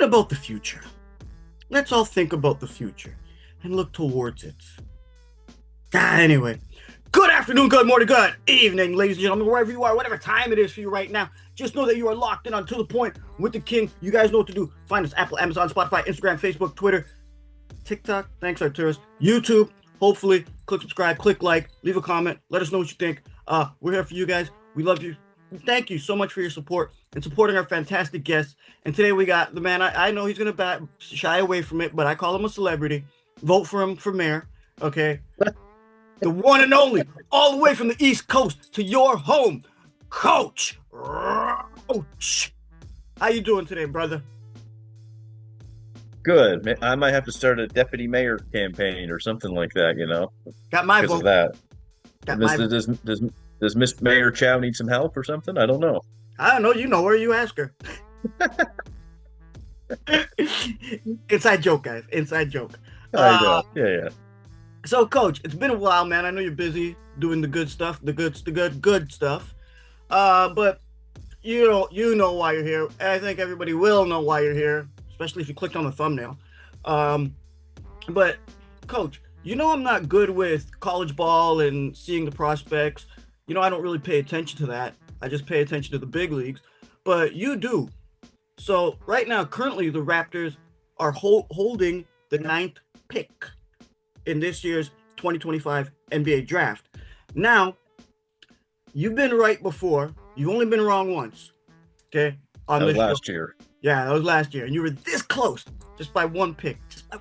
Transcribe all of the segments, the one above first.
thinking about the future. Let's all think about the future and look towards it. Anyway, good afternoon, good morning, good evening, ladies and gentlemen, wherever you are, whatever time it is for you right now. Just know that you are locked in on To The Point with the King. You guys know what to do. Find us Apple, Amazon, Spotify, Instagram, Facebook, Twitter, TikTok. Thanks, Arturus. YouTube. Hopefully, click subscribe, click like, leave a comment. Let us know what you think. We're here for you guys. We love you. Thank you so much for your support and supporting our fantastic guests. And today we got the man, I know he's going to shy away from it, but I call him a celebrity. Vote for him for mayor, okay? The one and only, all the way from the East Coast to your home, Coach Roach. How you doing today, brother? Good. I might have to start a deputy mayor campaign or something like that, Got my because vote. of that. Got my vote. Does Miss Mayor Chow need some help or something? I don't know. I don't know. You know her. You ask her. Inside joke, guys. Inside joke. I know. Yeah. So, Coach, it's been a while, man. I know you're busy doing the good stuff, the good stuff. But you know why you're here. I think everybody will know why you're here, especially if you clicked on the thumbnail. But, Coach, I'm not good with college ball and seeing the prospects. I don't really pay attention to that. I just pay attention to the big leagues. But you do. So, right now, currently, the Raptors are holding the 9th pick in this year's 2025 NBA draft. Now, you've been right before. You've only been wrong once. Okay? That was last year. Yeah, that was last year. And you were this close, just by one pick. I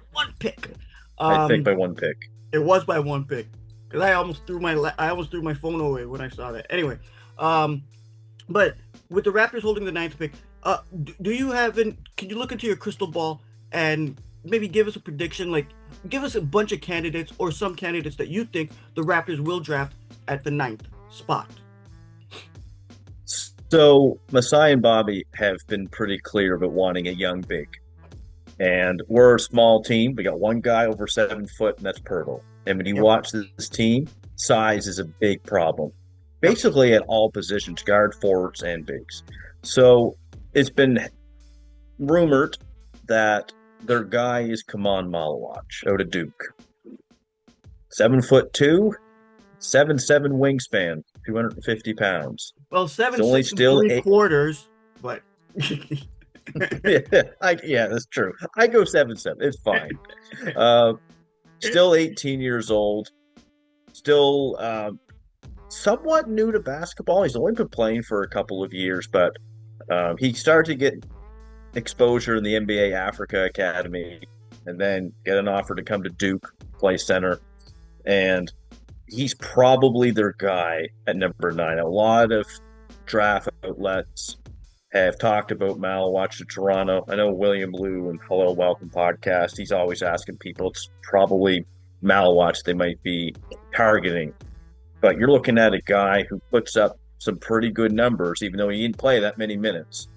think by one pick. It was by one pick. Because I almost threw my phone away when I saw that. Anyway, but with the Raptors holding the 9th pick, can you look into your crystal ball and maybe give us a prediction, like give us a bunch of candidates or some candidates that you think the Raptors will draft at the 9th spot? So Masai and Bobby have been pretty clear about wanting a young big. And we're a small team. We got one guy over 7 foot, and that's Pirtle. And when you watch this team, size is a big problem. Basically at all positions, guard, forwards, and bigs. So it's been rumored that their guy is Khaman Malauch out of Duke. 7'2", 7'7" wingspan, 250 pounds. Well, 7'3", but yeah, that's true. I go 7'7". It's fine. Still 18 years old. Still somewhat new to basketball. He's only been playing for a couple of years, but he started to get exposure in the NBA Africa Academy and then get an offer to come to Duke, play center. And he's probably their guy at number 9. A lot of draft outlets have talked about Malauch to Toronto. I know William Liu and Hello Welcome podcast, he's always asking people, it's probably Malauch they might be targeting. But you're looking at a guy who puts up some pretty good numbers, even though he didn't play that many minutes.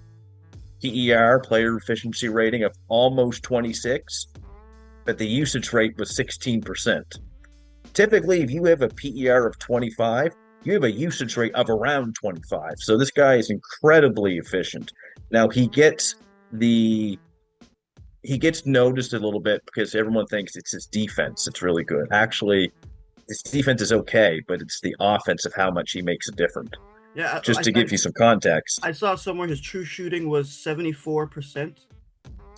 PER, player efficiency rating, of almost 26, but the usage rate was 16%. Typically, if you have a PER of 25, you have a usage rate of around 25. So this guy is incredibly efficient. Now he gets noticed a little bit because everyone thinks it's his defense that's really good. Actually, his defense is okay, but it's the offense of how much he makes it different. Yeah, just to give you some context. I saw somewhere his true shooting was 74%.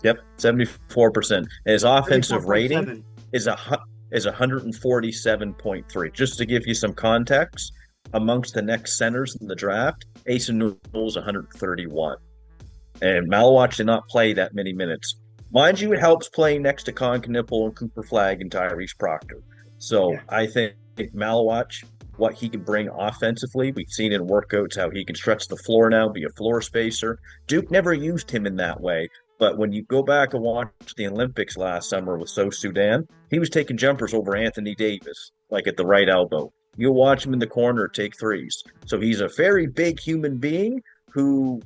Yep, 74%. And his offensive rating is 147.3. Just to give you some context, amongst the next centers in the draft, Asen Newell is 131. And Malauch did not play that many minutes. Mind you, it helps playing next to Con Knipple and Cooper Flagg and Tyrese Proctor. So yeah. I think Malauch, what he can bring offensively, we've seen in workouts how he can stretch the floor now, be a floor spacer. Duke never used him in that way. But when you go back and watch the Olympics last summer with South Sudan, he was taking jumpers over Anthony Davis, like at the right elbow. You'll watch him in the corner take threes. So he's a very big human being who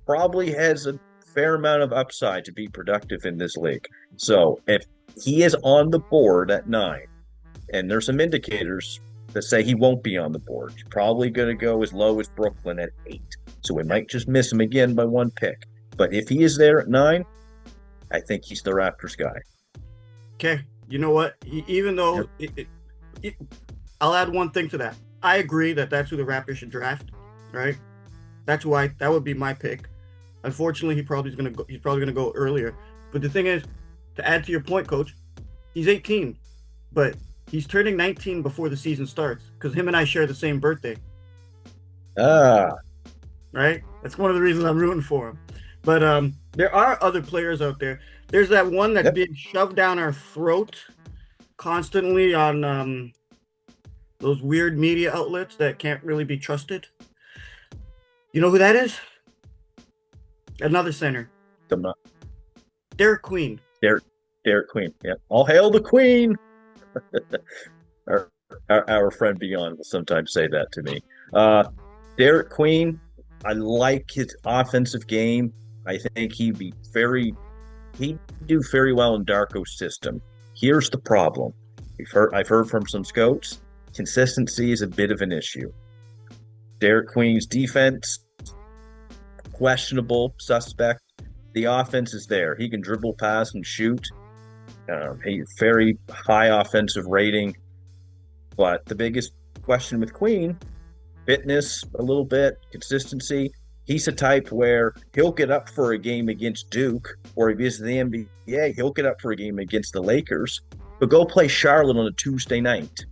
probably has a fair amount of upside to be productive in this league. So if he is on the board at 9, and there's some indicators that say he won't be on the board, he's probably going to go as low as Brooklyn at 8. So we might just miss him again by one pick. But if he is there at 9, I think he's the Raptors guy. Okay, you know what? Even though Yep. it, I'll add one thing to that. I agree that that's who the Raptors should draft, right? That's why that would be my pick. Unfortunately, he's probably gonna go earlier. But the thing is, to add to your point, Coach, he's 18, but he's turning 19 before the season starts because him and I share the same birthday, Ah, right? That's one of the reasons I'm rooting for him. But there are other players out there. There's that one that's yep. being shoved down our throat constantly on those weird media outlets that can't really be trusted. You know who that is? Another center, The Derik Queen. Derik Queen. Yeah. All hail the Queen. our, our friend Beyond will sometimes say that to me. Derik Queen, I like his offensive game. I think he'd do very well in Darko's system. Here's the problem. I've heard from some scouts, consistency is a bit of an issue. Derik Queen's defense, questionable, suspect. The offense is there. He can dribble, pass, and shoot. A very high offensive rating. But the biggest question with Queen, fitness a little bit, consistency. He's a type where he'll get up for a game against Duke, or if he's in the NBA, he'll get up for a game against the Lakers, but go play Charlotte on a Tuesday night.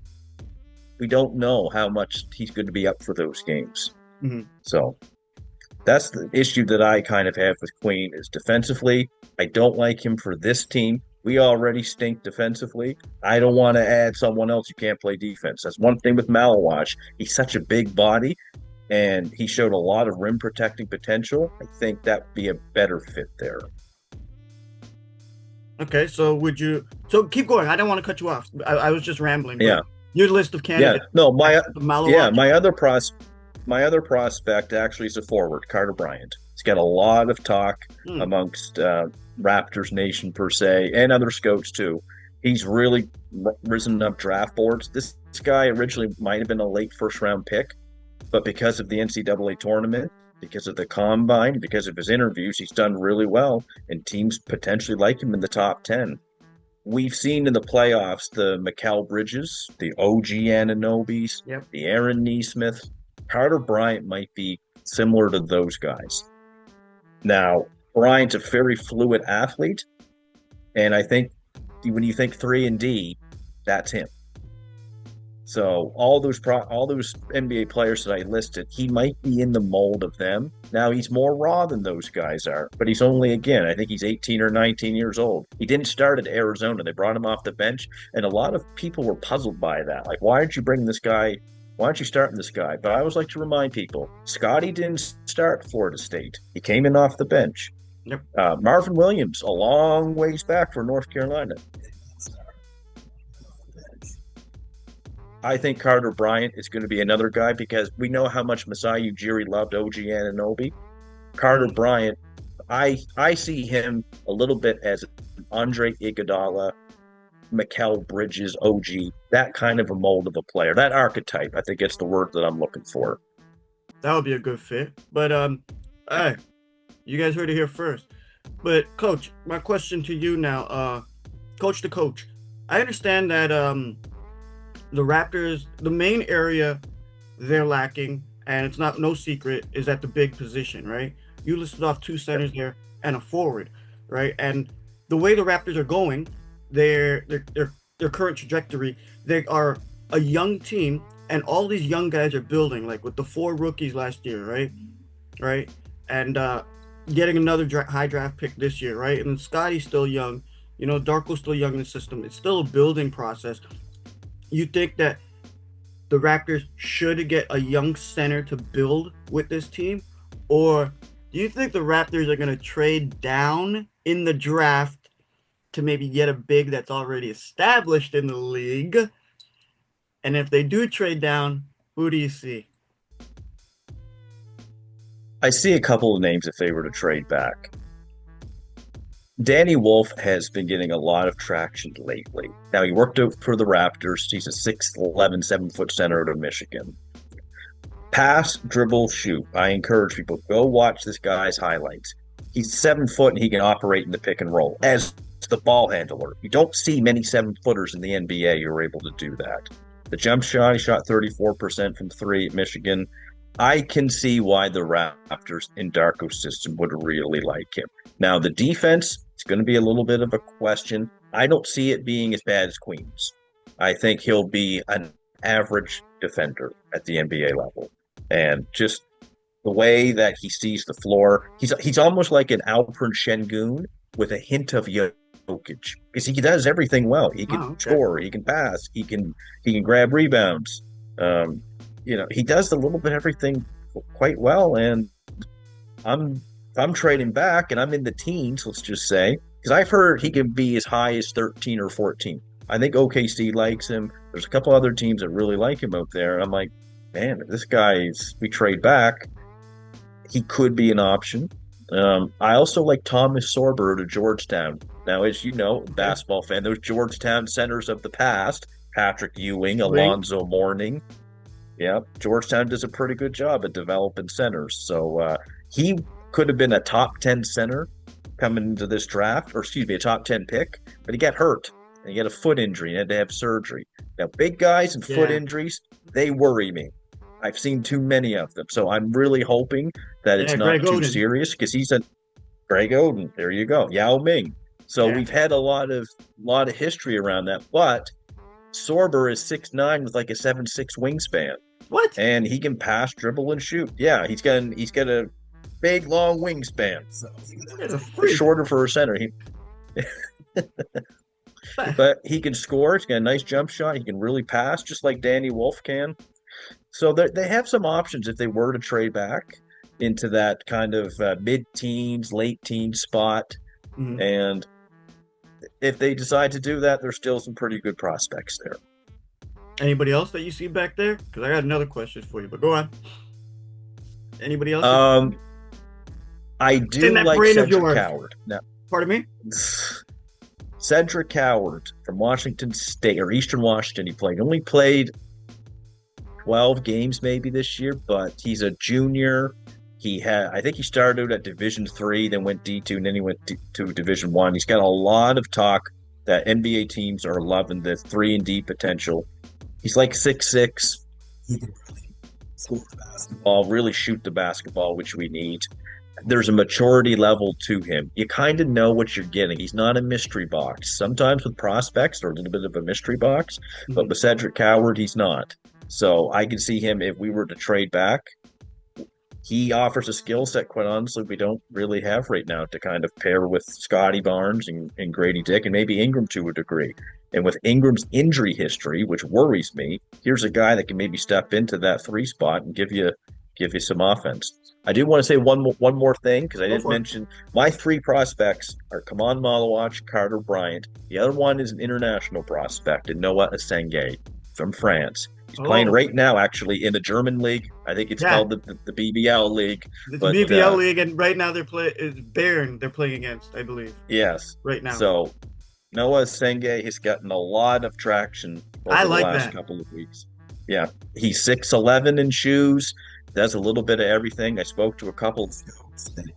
We don't know how much he's going to be up for those games. Mm-hmm. So that's the issue that I kind of have with Queen is defensively. I don't like him for this team. We already stink defensively. I don't want to add someone else who can't play defense. That's one thing with Malauch. He's such a big body, and he showed a lot of rim protecting potential. I think that'd be a better fit there. Okay, so would you? So keep going. I don't want to cut you off. I was just rambling. Yeah, Your list of yeah. candidates. No, Malauch. my other prospect actually is a forward, Carter Bryant. He's got a lot of talk amongst Raptors Nation per se, and other scouts too. He's really risen up draft boards. This guy originally might have been a late first round pick, but because of the NCAA tournament, because of the combine, because of his interviews, he's done really well, and teams potentially like him in the top 10. We've seen in the playoffs the Mikal Bridges, the OG Ananobis, Yep. the Aaron Neesmith. Carter Bryant might be similar to those guys. Now, Bryant's a very fluid athlete, and I think when you think 3-and-D, that's him. So all those NBA players that I listed, he might be in the mold of them. Now he's more raw than those guys are, but he's only, again, I think he's 18 or 19 years old. He didn't start at Arizona. They brought him off the bench, and a lot of people were puzzled by that. Like, why aren't you bringing this guy? Why aren't you starting this guy? But I always like to remind people, Scotty didn't start Florida State. He came in off the bench. Yep. Marvin Williams, a long ways back for North Carolina. I think Carter Bryant is going to be another guy because we know how much Masai Ujiri loved OG Anunoby. Carter Bryant, I see him a little bit as Andre Iguodala, Mikal Bridges, OG, that kind of a mold of a player, that archetype. I think it's the word that I'm looking for. That would be a good fit. But all right, you guys heard it here first. But Coach, my question to you now, coach to coach, I understand that the Raptors, the main area they're lacking, and it's no secret, is at the big position, right? You listed off two centers there and a forward, right? And the way the Raptors are going, their current trajectory, they are a young team, and all these young guys are building, like with the 4 rookies last year, right, and getting another high draft pick this year, right? And Scotty's still young, Darko's still young in the system. It's still a building process. You think that the Raptors should get a young center to build with this team? Or do you think the Raptors are going to trade down in the draft to maybe get a big that's already established in the league? And if they do trade down, who do you see? I see a couple of names if they were to trade back. Danny Wolf has been getting a lot of traction lately. Now, he worked out for the Raptors. He's a 6'11", 7-foot center out of Michigan. Pass, dribble, shoot. I encourage people, go watch this guy's highlights. He's 7 foot and he can operate in the pick and roll as the ball handler. You don't see many 7-footers in the NBA who are able to do that. The jump shot, he shot 34% from three at Michigan. I can see why the Raptors in Darko's system would really like him. Now, the defense is going to be a little bit of a question. I don't see it being as bad as Queen's. I think he'll be an average defender at the NBA level. And just the way that he sees the floor, he's almost like an Alperen Şengün with a hint of Jokic, because he does everything well. He can score, he can pass, he can grab rebounds. He does a little bit of everything quite well. And I'm trading back, and I'm in the teens, let's just say, because I've heard he can be as high as 13 or 14. I think OKC likes him. There's a couple other teams that really like him out there. I'm like, man, if this guy's we trade back, he could be an option. I also like Thomas Sorber to Georgetown. Now, as you know, basketball fan, those Georgetown centers of the past, Patrick Ewing, Alonzo Mourning. Yeah, Georgetown does a pretty good job at developing centers. So he could have been a top 10 center coming into this draft, or excuse me, a top 10 pick, but he got hurt. And he had a foot injury and had to have surgery. Now, big guys and foot injuries, they worry me. I've seen too many of them. So I'm really hoping that it's not too serious, because he's a Greg Oden. There you go. Yao Ming. So we've had a lot of history around that. But Sorber is 6'9" with like a 7'6" wingspan. What? And he can pass, dribble, and shoot. Yeah, he's got a big, long wingspan. So he's shorter for a center. But he can score. He's got a nice jump shot. He can really pass, just like Danny Wolf can. So they have some options if they were to trade back into that kind of mid-teens, late-teens spot. Mm-hmm. And if they decide to do that, there's still some pretty good prospects there. Anybody else that you see back there? Because I got another question for you, but go on. Anybody else? I do like Cedric Howard. Now, pardon me? Cedric Howard from Washington State, or Eastern Washington, he only played 12 games maybe this year, but he's a junior. I think he started at Division III, then went D2, and then he went to Division I. He's got a lot of talk that NBA teams are loving the 3-and-D potential. He's like 6'6". He can really score the basketball, really shoot the basketball, which we need. There's a maturity level to him. You kind of know what you're getting. He's not a mystery box. Sometimes with prospects, they're a little bit of a mystery box, but with Cedric Howard, he's not. So I can see him, if we were to trade back, he offers a skill set, quite honestly, we don't really have right now to kind of pair with Scotty Barnes and Grady Dick, and maybe Ingram to a degree. And with Ingram's injury history, which worries me, here's a guy that can maybe step into that 3 spot and give you some offense. I do want to say one more thing, because I didn't mention my 3 prospects are Khaman Malauch, Carter Bryant. The other one is an international prospect, and Noa Essengue from France. He's playing right now, actually, in the German league. I think it's called the BBL league. The BBL league, and right now it's Bayern they're playing against, I believe. Yes. Right now. So Noa Essengue has gotten a lot of traction over the last couple of weeks. Yeah. He's 6'11" in shoes. Does a little bit of everything. I spoke to a couple.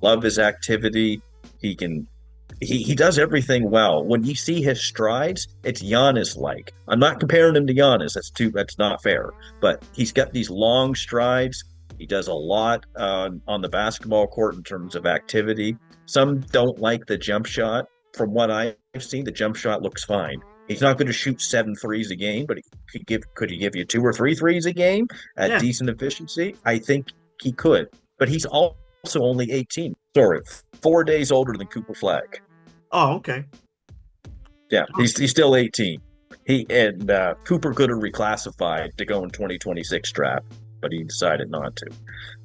Love his activity. He does everything well. When you see his strides, it's Giannis-like. I'm not comparing him to Giannis. That's not fair. But he's got these long strides. He does a lot on the basketball court in terms of activity. Some don't like the jump shot. From what I've seen, the jump shot looks fine. He's not going to shoot 7 threes a game, but could he give you 2 or 3 threes a game at decent efficiency? I think he could. But he's also only 18. Sorry, 4 days older than Cooper Flagg. Oh, okay. Yeah, he's still 18. Cooper could have reclassified to go in 2026 draft, but he decided not to.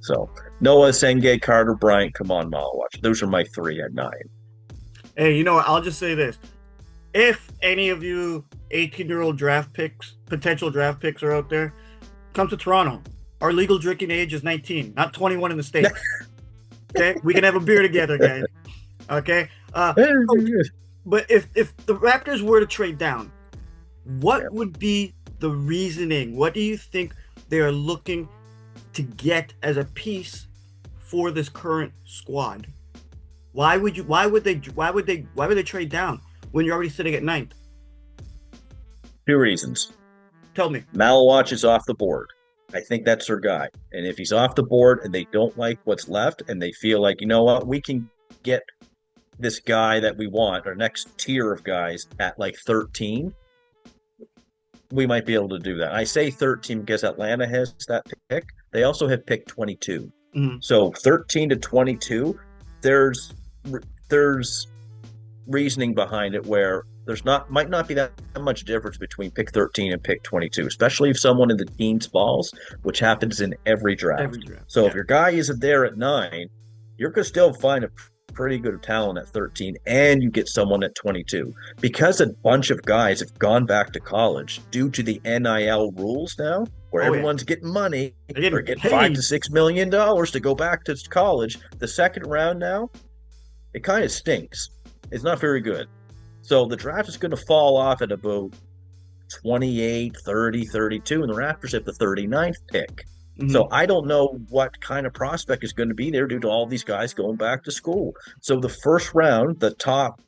So Noa Essengue, Carter Bryant, Khaman Malauch. Those are my 3 at 9. Hey, you know what? I'll just say this. If any of you 18-year-old potential draft picks are out there, come to Toronto. Our legal drinking age is 19, not 21 in the States. Okay? We can have a beer together, guys. Okay? But if the Raptors were to trade down, what would be the reasoning? What do you think they are looking to get as a piece for this current squad? Why would you? Why would they trade down when you're already sitting at ninth? Two reasons. Tell me. Malauch is off the board. I think that's their guy. And if he's off the board and they don't like what's left and they feel like, you know what, we can get this guy that we want, our next tier of guys at like 13, we might be able to do that. I say 13 because Atlanta has that pick. They also have pick 22. Mm-hmm. So 13 to 22, there's reasoning behind it where might not be that much difference between pick 13 and pick 22, especially if someone in the teens falls, which happens in every draft. So if your guy isn't there at 9, you're going to still find a pretty good talent at 13, and you get someone at 22. Because a bunch of guys have gone back to college due to the NIL rules now, where everyone's getting money, they're getting $5 to $6 million to go back to college. The second round now, it kind of stinks. It's not very good. So the draft is going to fall off at about 28, 30, 32, and the Raptors have the 39th pick. Mm-hmm. So I don't know what kind of prospect is going to be there due to all these guys going back to school. So the first round, the top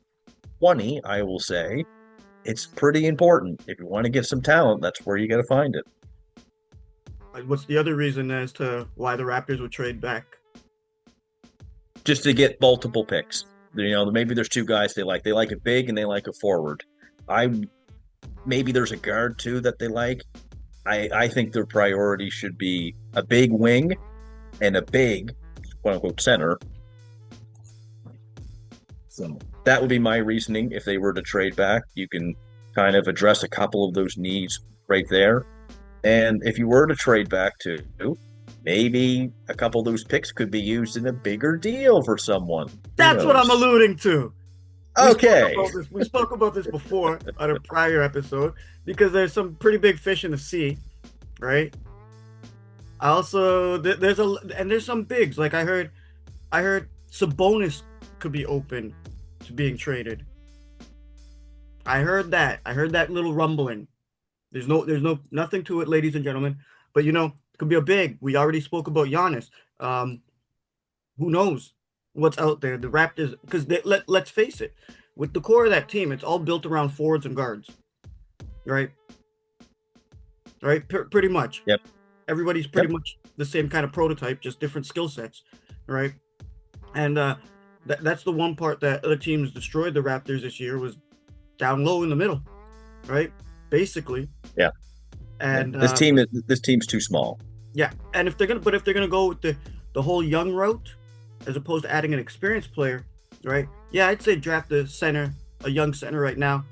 20, I will say, it's pretty important. If you want to get some talent, that's where you got to find it. What's the other reason as to why the Raptors would trade back? Just to get multiple picks. You know, maybe there's two guys they like. They like a big and they like a forward. Maybe there's a guard too that they like. I think their priority should be a big wing and a big, quote unquote, center. So that would be my reasoning. If they were to trade back, you can kind of address a couple of those needs right there. And if you were to trade back too, maybe a couple of those picks could be used in a bigger deal for someone. That's what I'm alluding to. Okay. We spoke about this before on a prior episode because there's some pretty big fish in the sea, right? Also, there's some bigs. Like I heard Sabonis could be open to being traded. I heard that little rumbling. There's nothing to it, ladies and gentlemen. But it could be a big. We already spoke about Giannis. Who knows what's out there? The Raptors, because let's face it, with the core of that team, it's all built around forwards and guards, right? Right, pretty much. Yep. Everybody's pretty much the same kind of prototype, just different skill sets, right? And that's the one part that other teams destroyed the Raptors this year was down low in the middle, right? Basically. Yeah. And this team's too small. Yeah, and if they're gonna go with the whole young route, as opposed to adding an experienced player, right? Yeah, I'd say draft a young center right now,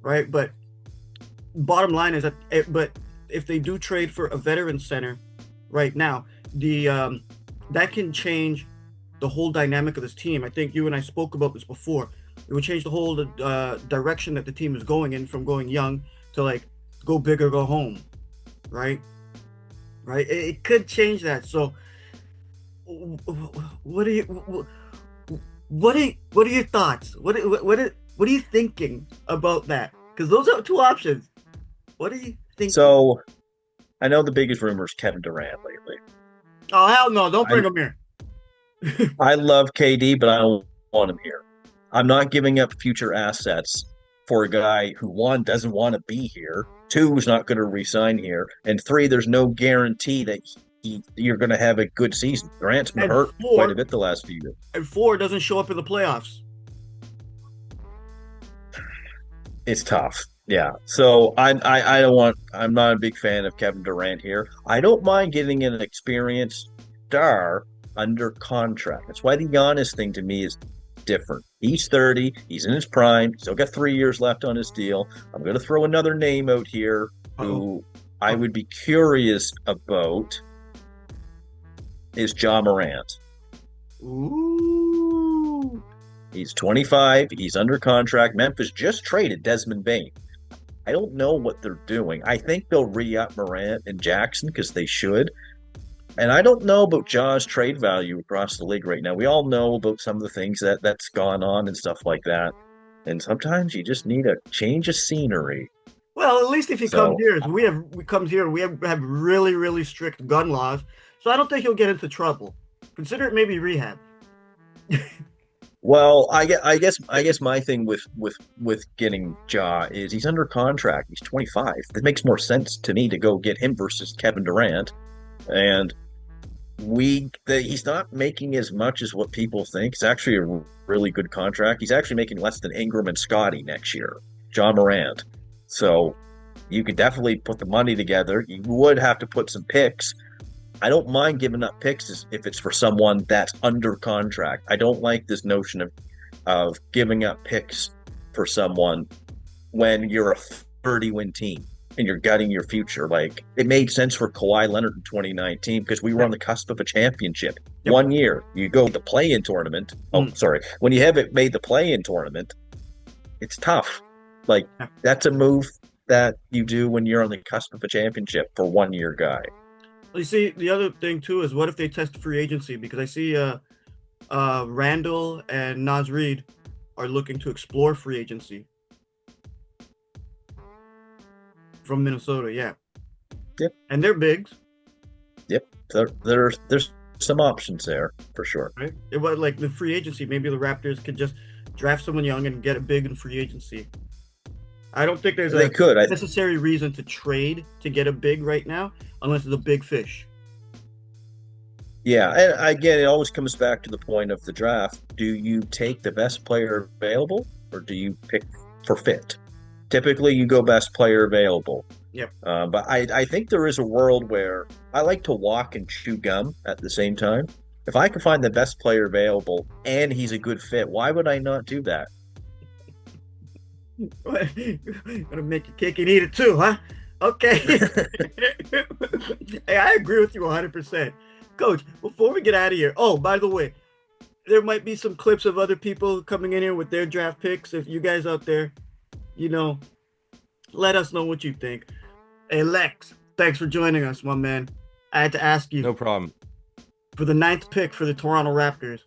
right? But bottom line is but if they do trade for a veteran center right now, that can change the whole dynamic of this team. I think you and I spoke about this before. It would change the whole direction that the team is going in, from going young to like go big or go home, right? Right? It could change that. So, what are your thoughts? What are you thinking about that? Because those are two options. What are you thinking? So, I know the biggest rumor is Kevin Durant lately. Oh hell no! Don't bring him here. I love KD, but I don't want him here. I'm not giving up future assets for a guy who, one, doesn't want to be here, two, is not going to resign here, and three, there's no guarantee that you're going to have a good season. Durant's been hurt quite a bit the last few years. And four, doesn't show up in the playoffs. It's tough. Yeah. So I'm not a big fan of Kevin Durant here. I don't mind getting an experienced star under contract. That's why the Giannis thing to me is different. He's 30. He's in his prime. Still got 3 years left on his deal. I'm going to throw another name out here who I would be curious about is Ja Morant. Ooh. He's 25. He's under contract. Memphis just traded Desmond Bane. I don't know what they're doing. I think they'll re-up Morant and Jackson because they should. And I don't know about Ja's trade value across the league right now. We all know about some of the things that's gone on and stuff like that. And sometimes you just need a change of scenery. Well, at least if he comes here, we have really, really strict gun laws. So I don't think he'll get into trouble. Consider it maybe rehab. Well, I guess my thing with getting Ja is he's under contract. He's 25. It makes more sense to me to go get him versus Kevin Durant. And he's not making as much as what people think. It's actually a really good contract. He's actually making less than Ingram and Scotty next year. Ja Morant. So you could definitely put the money together. You would have to put some picks. I don't mind giving up picks if it's for someone that's under contract. I don't like this notion of giving up picks for someone when you're a 30-win team and you're gutting your future. Like it made sense for Kawhi Leonard in 2019 because we were on the cusp of a championship. Yep. 1 year, you go to the play-in tournament. Oh, sorry. When you haven't made the play-in tournament, it's tough. Like that's a move that you do when you're on the cusp of a championship for 1 year guy. You see, the other thing too is what if they test free agency? Because I see Randall and Naz Reid are looking to explore free agency from Minnesota. Yeah. Yep. And they're bigs. Yep. There's some options there for sure. Right. It was like the free agency. Maybe the Raptors could just draft someone young and get a big in free agency. I don't think there's necessary reason to trade to get a big right now, unless it's a big fish. Yeah, and again, it always comes back to the point of the draft. Do you take the best player available, or do you pick for fit? Typically, you go best player available. Yep. But I think there is a world where I like to walk and chew gum at the same time. If I can find the best player available and he's a good fit, why would I not do that? Gonna make your cake and eat it too, huh? Okay. Hey, I agree with you 100%. Coach, before we get out of here, oh, by the way, there might be some clips of other people coming in here with their draft picks. If you guys out there, let us know what you think. Hey, Lex, thanks for joining us, my man. I had to ask you. No problem. For the 9th pick for the Toronto Raptors,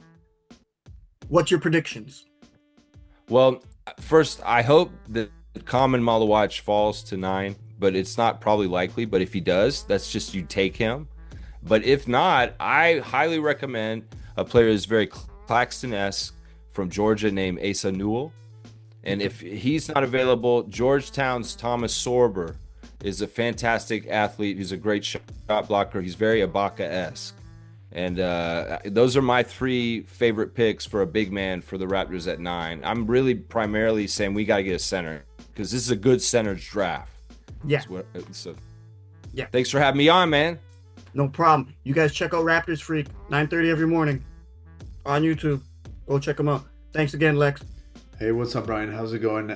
what's your predictions? Well, first, I hope that Khaman Malauch falls to 9, but it's not probably likely. But if he does, that's just you take him. But if not, I highly recommend a player who's very Claxton-esque from Georgia named Asa Newell. And if he's not available, Georgetown's Thomas Sorber is a fantastic athlete. He's a great shot blocker. He's very Ibaka-esque. And those are my 3 favorite picks for a big man for the Raptors at 9. I'm really primarily saying we got to get a center because this is a good center's draft. Yeah. Yeah. Thanks for having me on, man. No problem. You guys check out Raptors Freak, 9:30 every morning on YouTube. Go check them out. Thanks again, Lex. Hey, what's up, Brian? How's it going?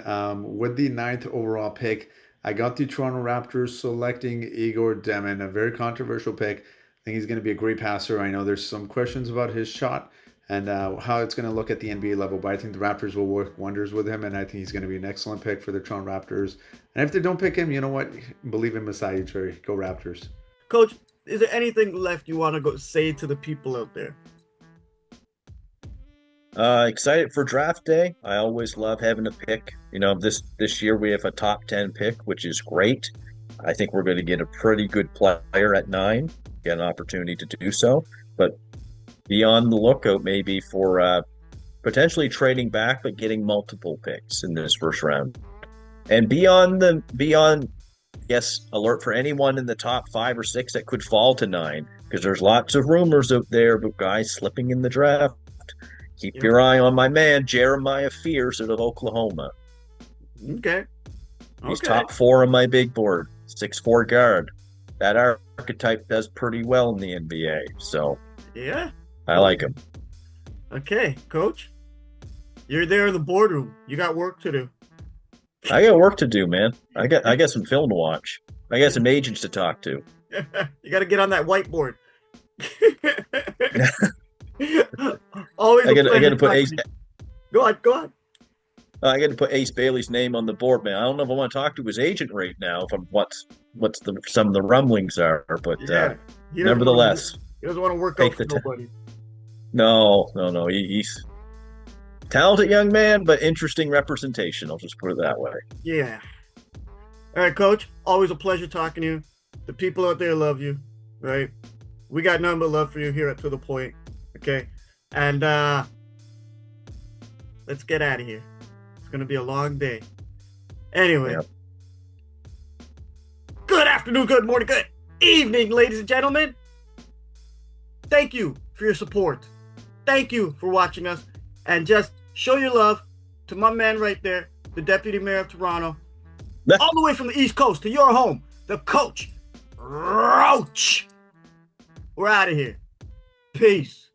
With the 9th overall pick, I got the Toronto Raptors selecting Igor Demin, a very controversial pick. I think he's going to be a great passer. I know there's some questions about his shot and how it's going to look at the NBA level, but I think the Raptors will work wonders with him, and I think he's going to be an excellent pick for the Toronto Raptors. And if they don't pick him, you know what? Believe in Masai Ujiri. Go Raptors. Coach, is there anything left you want to go say to the people out there? Excited for draft day. I always love having a pick. This year we have a top 10 pick, which is great. I think we're going to get a pretty good player at 9, get an opportunity to do so. But be on the lookout maybe for potentially trading back, but getting multiple picks in this first round. And yes, alert for anyone in the top 5 or 6 that could fall to 9, because there's lots of rumors out there about guys slipping in the draft. Keep your eye on my man, Jeremiah Fears out of Oklahoma. Okay. He's top 4 on my big board, 6'4" guard. That archetype does pretty well in the NBA, so yeah, I like him. Okay, Coach, you're there in the boardroom. You got work to do. I got work to do, man. I got some film to watch. I got some agents to talk to. You got to get on that whiteboard. Always. I got to put Ace. Go on. I got to put Ace Bailey's name on the board, man. I don't know if I want to talk to his agent right now. From some of the rumblings are, but nevertheless, he doesn't want to work out for nobody. No. He's talented young man, but interesting representation. I'll just put it that way. Yeah. All right, Coach. Always a pleasure talking to you. The people out there love you, right? We got nothing but love for you here at To The Point. Okay. And let's get out of here. It's going to be a long day. Anyway. Yep. Good afternoon, good morning, good evening, ladies and gentlemen. Thank you for your support. Thank you for watching us. And just show your love to my man right there, the Deputy Mayor of Toronto. All the way from the East Coast to your home, the Coach Roach. We're out of here. Peace.